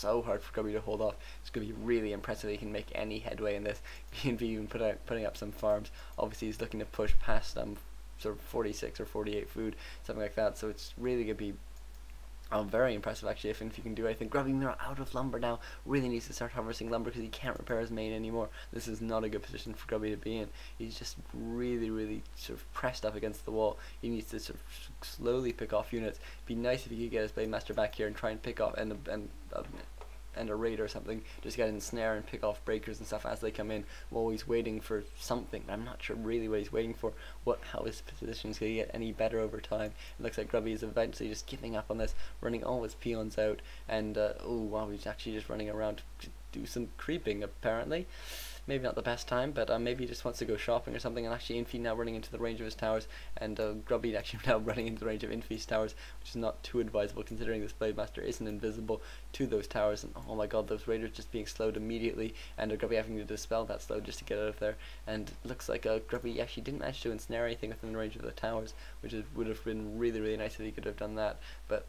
so hard for Grubby to hold off. It's going to be really impressive if he can make any headway in this. Infi even putting up some farms. Obviously he's looking to push past sort of 46 or 48 food, something like that, so it's really going to be very impressive actually if Infi can do anything. Grubby Mirror out of lumber now, really needs to start harvesting lumber because he can't repair his main anymore. This is not a good position for Grubby to be in. He's just really sort of pressed up against the wall. He needs to sort of slowly pick off units. It'd be nice if he could get his Blade Master back here and try and pick off and a raid or something, just get in snare and pick off breakers and stuff as they come in, while he's waiting for something. I'm not sure really what he's waiting for, how his position is going to get any better over time. It looks like Grubby is eventually just giving up on this, running all his peons out, and oh wow, he's actually just running around to do some creeping apparently. Maybe not the best time, but maybe he just wants to go shopping or something. And actually Infi now running into the range of his towers, and Grubby actually now running into the range of Infi's towers, which is not too advisable considering this Blade Master isn't invisible to those towers. And oh my god, those raiders just being slowed immediately, and Grubby having to dispel that slow just to get out of there. And it looks like Grubby actually didn't manage to ensnare anything within the range of the towers, which would have been really nice if he could have done that. But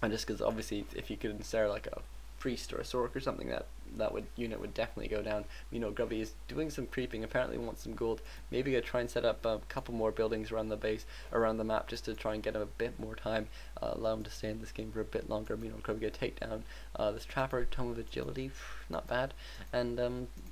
just because obviously if he could ensnare like a priest or a sork or something, that unit would definitely go down. Grubby is doing some creeping, apparently wants some gold. Maybe gonna try and set up a couple more buildings around the base, around the map, just to try and get him a bit more time, allow him to stay in this game for a bit longer. Grubby gonna take down this Trapper, Tome of Agility, not bad, and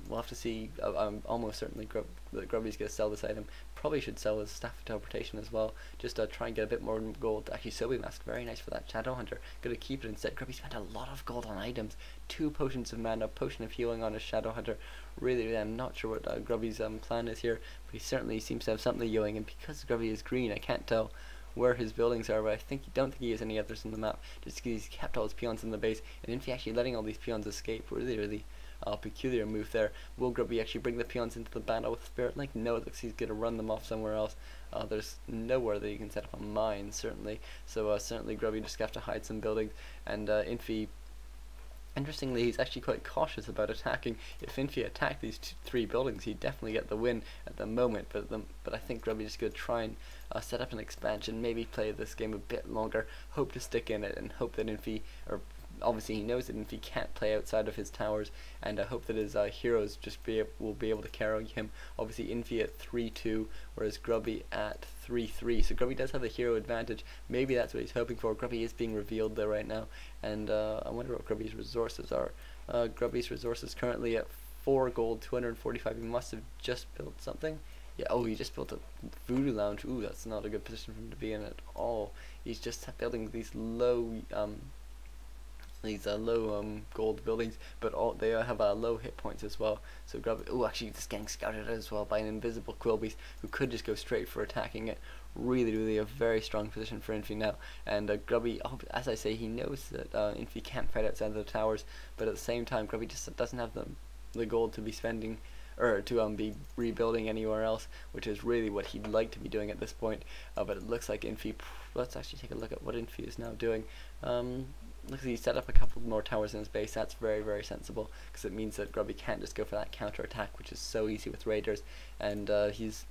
we'll have to see. I'm almost certain that Grubby's gonna sell this item. Probably should sell his Staff of Teleportation as well, just to try and get a bit more gold. Actually, Sobi Mask, very nice for that Shadow Hunter. Gonna keep it instead. Grubby spent a lot of gold on items. 2 potions of mana, potion of healing on his Shadow Hunter. Really, I'm not sure what Grubby's plan is here, but he certainly seems to have something going. And because Grubby is green, I can't tell where his buildings are, but I don't think he has any others in the map, just because he's kept all his peons in the base. And Infi actually letting all these peons escape, really peculiar move there. Will Grubby actually bring the peons into the battle with Spirit Link? No, it looks like he's going to run them off somewhere else. There's nowhere that you can set up a mine, certainly. So certainly Grubby just have to hide some buildings. And Infi, interestingly, he's actually quite cautious about attacking. If Infi attacked these 3 buildings, he'd definitely get the win at the moment. But I think Grubby is going to try and set up an expansion, maybe play this game a bit longer, hope to stick in it, and hope that Infi, or obviously he knows that Infi can't play outside of his towers, and I hope that his heroes will be able to carry him. Obviously Infi at 3-2, whereas Grubby at 3-3, so Grubby does have the hero advantage. Maybe that's what he's hoping for. Grubby is being revealed there right now, and I wonder what Grubby's resources are. Grubby's resources currently at 4 gold, 245. He must have just built something. Yeah, oh, he just built a voodoo lounge. Ooh, that's not a good position for him to be in at all. He's just building these low gold buildings, but they have low hit points as well. So Grubby, oh, actually this getting scouted as well by an invisible Quillbeast who could just go straight for attacking it. Really a very strong position for Infi now. And Grubby, as I say, he knows that Infi can't fight outside the towers, but at the same time Grubby just doesn't have the gold to be spending, or to be rebuilding anywhere else, which is really what he'd like to be doing at this point. But it looks like Infi, let's actually take a look at what Infi is now doing. Looks like he set up a couple more towers in his base. That's very sensible, because it means that Grubby can't just go for that counter attack, which is so easy with raiders. And he's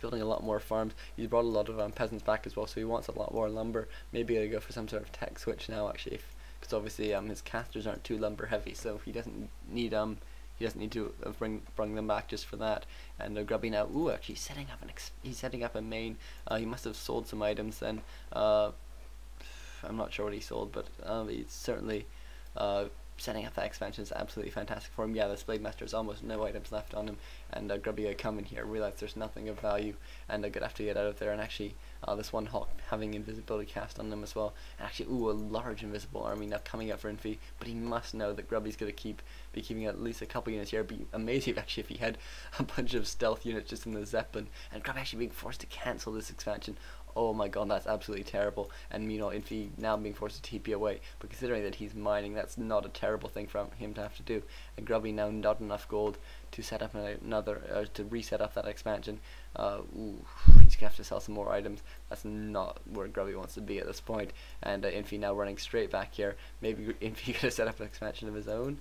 building a lot more farms. He's brought a lot of peasants back as well, so he wants a lot more lumber. Maybe he'll go for some sort of tech switch now, actually, because obviously his casters aren't too lumber heavy, so he doesn't need to bring them back just for that. And Grubby now, ooh, actually he's setting up a main. He must have sold some items then. I'm not sure what he sold, but he's certainly setting up that expansion is absolutely fantastic for him. Yeah, this Blade Master has almost no items left on him, and Grubby gonna come in here, realize there's nothing of value, and gonna have to get out of there. And actually, this one Hawk having invisibility cast on them as well. And actually, ooh, a large invisible army now coming up for Infi, but he must know that Grubby's gonna be keeping at least a couple units here. It'd be amazing if he had a bunch of stealth units just in the Zeppelin, and Grubby actually being forced to cancel this expansion. Oh my god, that's absolutely terrible. And Infi now being forced to TP away, but considering that he's mining, that's not a terrible thing for him to have to do. And Grubby now not enough gold to set up to reset up that expansion. Ooh, he's gonna have to sell some more items. That's not where Grubby wants to be at this point. And Infi now running straight back here. Maybe Infi gonna set up an expansion of his own.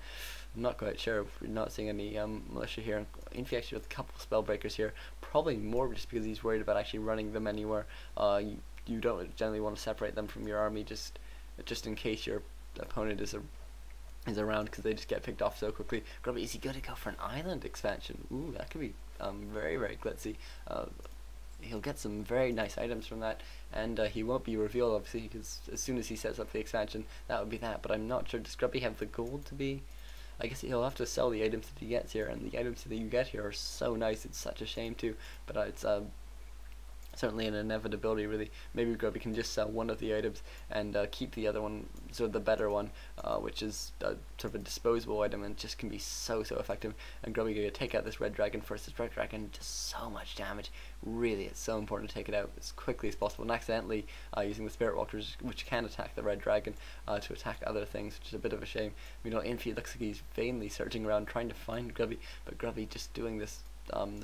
I'm not quite sure. We're not seeing any militia here. Infi actually with a couple of spellbreakers here. Probably more just because he's worried about actually running them anywhere. You don't generally want to separate them from your army just in case your opponent is is around, because they just get picked off so quickly. Grubby, is he going to go for an island expansion? Ooh, that could be very, very glitzy. He'll get some very nice items from that, and he won't be revealed, obviously, because as soon as he sets up the expansion, that would be that. But I'm not sure, does Grubby have the gold to be? I guess he'll have to sell the items that he gets here, and the items that you get here are so nice, it's such a shame too, but it's certainly an inevitability, really. Maybe Grubby can just sell one of the items and keep the other one, sort of the better one, which is sort of a disposable item, and just can be so effective. And Grubby gonna take out this red dragon first. This red dragon does so much damage. Really, it's so important to take it out as quickly as possible. And accidentally using the spirit walkers, which can attack the red dragon, to attack other things, which is a bit of a shame. Meanwhile, Infi looks like he's vainly searching around trying to find Grubby, but Grubby just doing this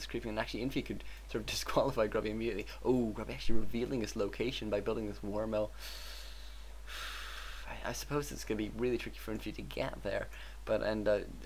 creeping, and actually Infi could sort of disqualify Grubby immediately. Oh, Grubby actually revealing his location by building this war mill. I suppose it's going to be really tricky for Infi to get there, but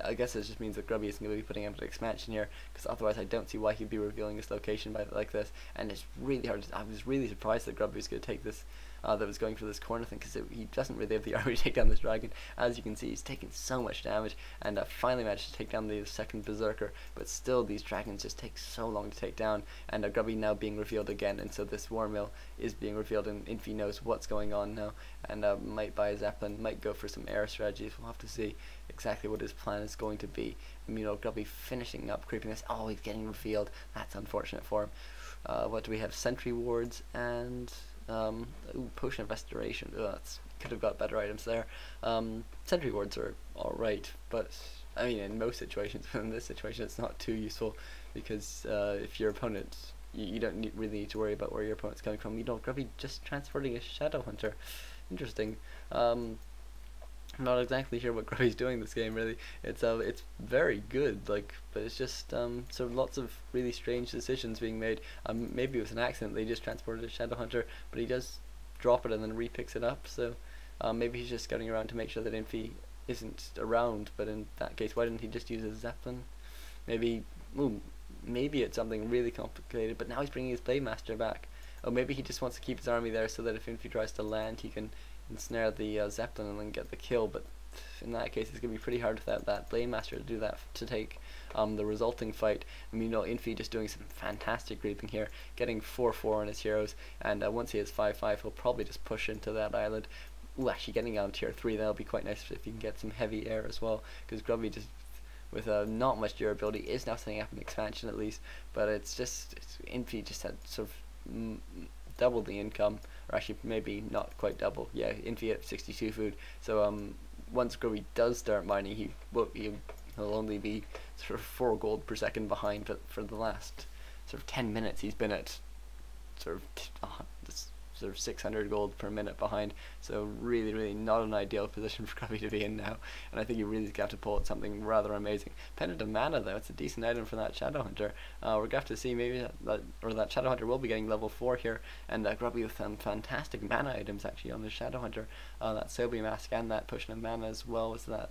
I guess it just means that Grubby isn't going to be putting out an expansion here, because otherwise I don't see why he'd be revealing his location by like this, and it's really hard I was really surprised that Grubby was going to take this, that was going for this corner thing, because he doesn't really have the army to take down this dragon. As you can see, he's taking so much damage, and finally managed to take down the second berserker, but still these dragons just take so long to take down, and Grubby now being revealed again, and so this war mill is being revealed, and Infi knows what's going on now, and might buy a Zeppelin, might go for some air strategies. We'll have to see exactly what his plan is going to be. And, Grubby finishing up creeping this. Oh, he's getting revealed. That's unfortunate for him. What do we have? Sentry wards and ooh, potion of restoration. That's could have got better items there. Sentry wards are alright, but I mean in most situations, in this situation it's not too useful, because if your opponent, you don't really need to worry about where your opponent's coming from. Grubby just transporting a shadow hunter. Interesting. I'm not exactly sure what Grubby's doing this game, really. It's very good, like, but it's just sort of lots of really strange decisions being made. Maybe it was an accident, they just transported a shadow hunter, but he does drop it and then re-picks it up, so maybe he's just scouting around to make sure that Infi isn't around, but in that case, why didn't he just use a Zeppelin? Maybe, ooh, maybe it's something really complicated, but now he's bringing his Blade Master back. Oh, maybe he just wants to keep his army there so that if Infi tries to land, he can ensnare the Zeppelin and then get the kill, but in that case it's going to be pretty hard without that Blade Master to do that, to take the resulting fight. Infi just doing some fantastic creeping here, getting 4-4 on his heroes, and once he has 5-5 he'll probably just push into that island. Ooh, actually getting on tier 3, that'll be quite nice if he can get some heavy air as well, because Grubby just, with not much durability, is now setting up an expansion at least, but Infi just had sort of double the income, or actually maybe not quite double. Yeah, Infi at 62 food. So once Grubby does start mining, he'll only be sort of 4 gold per second behind, but for the last sort of 10 minutes he's been at sort of 600 gold per minute behind, so really not an ideal position for Grubby to be in now, and I think you really have to pull out something rather amazing. Pendant of Mana, though, it's a decent item for that Shadow Hunter. We're going to have to see, maybe that Shadow Hunter will be getting level 4 here, and Grubby with some fantastic mana items actually on the Shadow Hunter, that Sobi Mask and that Potion of Mana, as well as that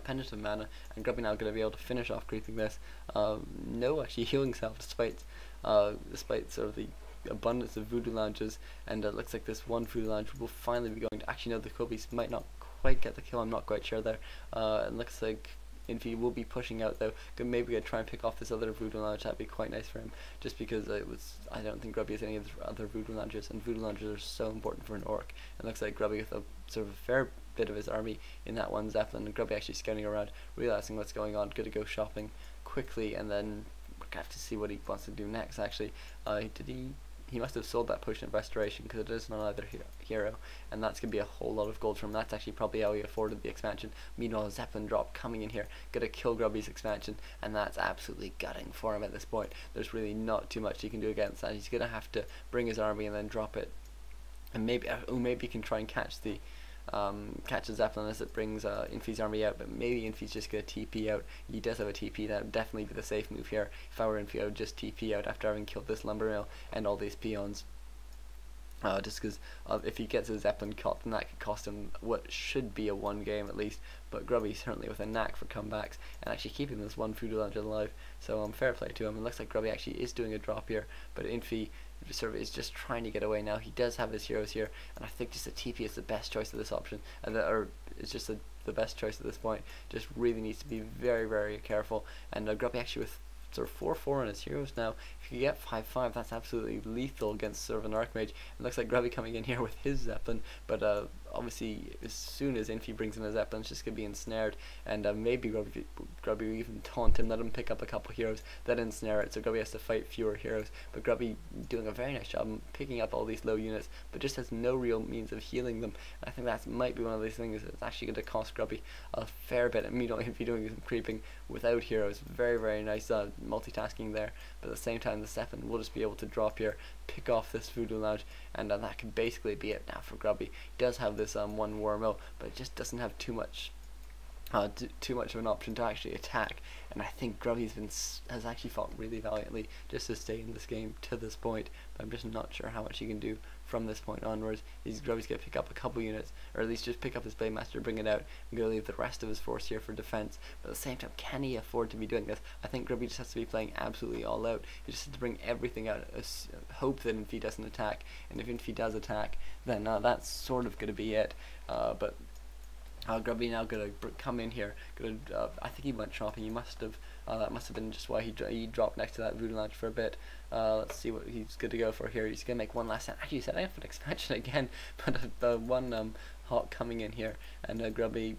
Pendant of Mana, and Grubby now going to be able to finish off creeping this. No, actually healing self despite sort of the abundance of voodoo lounges, and it looks like this one voodoo lounge will finally be going to, actually no, the Kobe's might not quite get the kill, I'm not quite sure there. It looks like Infi will be pushing out though. Maybe gonna try and pick off this other voodoo lounge, that'd be quite nice for him, just because I don't think Grubby has any of the other voodoo lounges, and voodoo lounges are so important for an orc. It looks like Grubby with a sort of a fair bit of his army in that one Zeppelin, and Grubby actually scouting around, realizing what's going on, gonna go shopping quickly, and then we're gonna have to see what he wants to do next. Actually, he must have sold that Potion of Restoration, because it is on another hero, and that's going to be a whole lot of gold from him. That's actually probably how he afforded the expansion. Meanwhile, Zeppelin drop coming in here, going to kill Grubby's expansion, and that's absolutely gutting for him at this point. There's really not too much he can do against that. He's going to have to bring his army and then drop it, and maybe he can try and catch the Zeppelin as it brings Infi's army out, but maybe Infi's just going to TP out. He does have a TP, that would definitely be the safe move here. If I were Infi, I would just TP out after having killed this lumber mill and all these peons. Just because if he gets a Zeppelin caught, then that could cost him what should be a 1 game at least, but Grubby certainly with a knack for comebacks and actually keeping this one voodoo lounge alive, so fair play to him. It looks like Grubby actually is doing a drop here, but Infi sort of is just trying to get away now. He does have his heroes here, and I think just a TP is the best choice of this option, or it's just a the best choice at this point. Just really needs to be very, very careful. And Grubby actually with sort of 4-4 on his heroes now. If you get 5-5, that's absolutely lethal against sort of an Archmage. It looks like Grubby coming in here with his Zeppelin, but obviously as soon as Infi brings in a Zeppelin, it's just going to be ensnared, and maybe Grubby will even taunt him, let him pick up a couple heroes, then ensnare it, so Grubby has to fight fewer heroes. But Grubby doing a very nice job picking up all these low units, but just has no real means of healing them. And I think that might be one of these things that's actually going to cost Grubby a fair bit. I mean, if you're doing some creeping without heroes, very, very nice multitasking there, but at the same time the Zeppelin will just be able to drop here, pick off this Voodoo Lounge, and that can basically be it now for Grubby. He does have this one Wormo, but it just doesn't have too much of an option to actually attack, and I think Grubby has actually fought really valiantly just to stay in this game to this point, but I'm just not sure how much he can do from this point onwards. Grubby's going to pick up a couple units, or at least just pick up his Blade Master, bring it out, and go leave the rest of his force here for defense. But at the same time, can he afford to be doing this? I think Grubby just has to be playing absolutely all out. He just has to bring everything out, hope that Infi doesn't attack, and if Infi does attack, then that's sort of going to be it. But Grubby now gonna come in here. I think he went shopping. He must have. That must have been just why he dropped next to that Voodoo Lounge for a bit. Let's see what he's good to go for here. He's gonna make one last. Actually, he's setting up an expansion again, but the one Hawk coming in here, and Grubby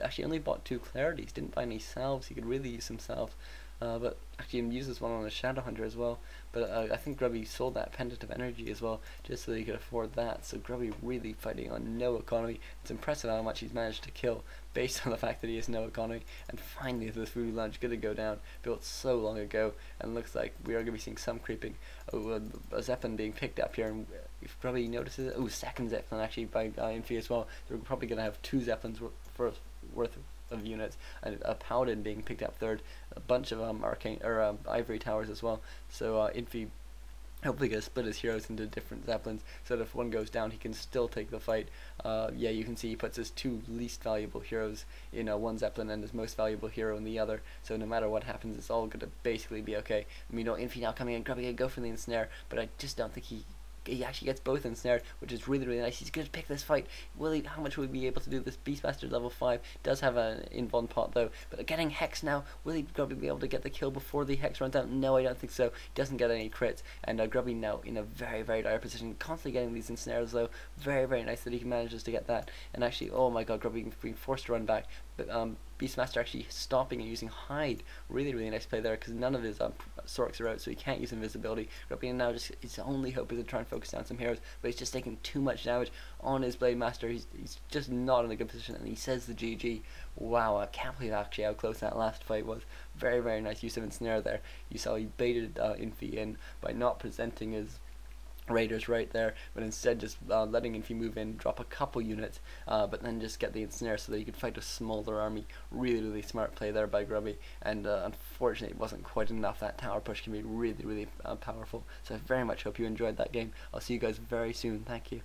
actually only bought 2 Clarities. Didn't buy any salves. He could really use some salves. But actually uses one on a Shadow Hunter as well. But I think Grubby sold that Pendant of Energy as well, just so that he could afford that. So Grubby really fighting on no economy. It's impressive how much he's managed to kill based on the fact that he has no economy. And finally this Voodoo Lounge going to go down, built so long ago, and looks like we are going to be seeing some creeping. A Zeppelin being picked up here, and if Grubby notices it, second Zeppelin actually by Infi as well. So we're probably going to have 2 Zeppelins worth of units, and a Paladin being picked up third, a bunch of arcane or ivory towers as well. So Infi hopefully gonna split his heroes into different Zeppelins, so that if one goes down he can still take the fight. Yeah, you can see he puts his 2 least valuable heroes in one Zeppelin and his most valuable hero in the other, so no matter what happens it's all gonna basically be okay. I mean, Infi now coming in, Grubby gonna go for the ensnare, but I just don't think he actually gets both ensnared, which is really, really nice. He's going to pick this fight. How much will he be able to do this? Beastmaster level 5 does have an invuln pot though, but getting Hex now, will he Grubby be able to get the kill before the Hex runs out? No, I don't think so. He doesn't get any crits, and Grubby now in a very, very dire position, constantly getting these ensnares though. Very, very nice that he manages to get that, and actually, oh my god, Grubby being forced to run back, but Beastmaster actually stopping and using Hide. Really, really nice play there, because none of his Sorks are out, so he can't use invisibility. Grubby now just his only hope is to try and focus down some heroes, but he's just taking too much damage on his Blade Master. He's just not in a good position, and he says the GG. Wow, I can't believe actually how close that last fight was. Very, very nice use of ensnare there. You saw he baited Infi in by not presenting his Raiders right there, but instead just letting Infi move in, drop a couple units, but then just get the ensnare so that he could fight a smaller army. Really, really smart play there by Grubby, and unfortunately it wasn't quite enough. That tower push can be really, really powerful, so I very much hope you enjoyed that game. I'll see you guys very soon. Thank you.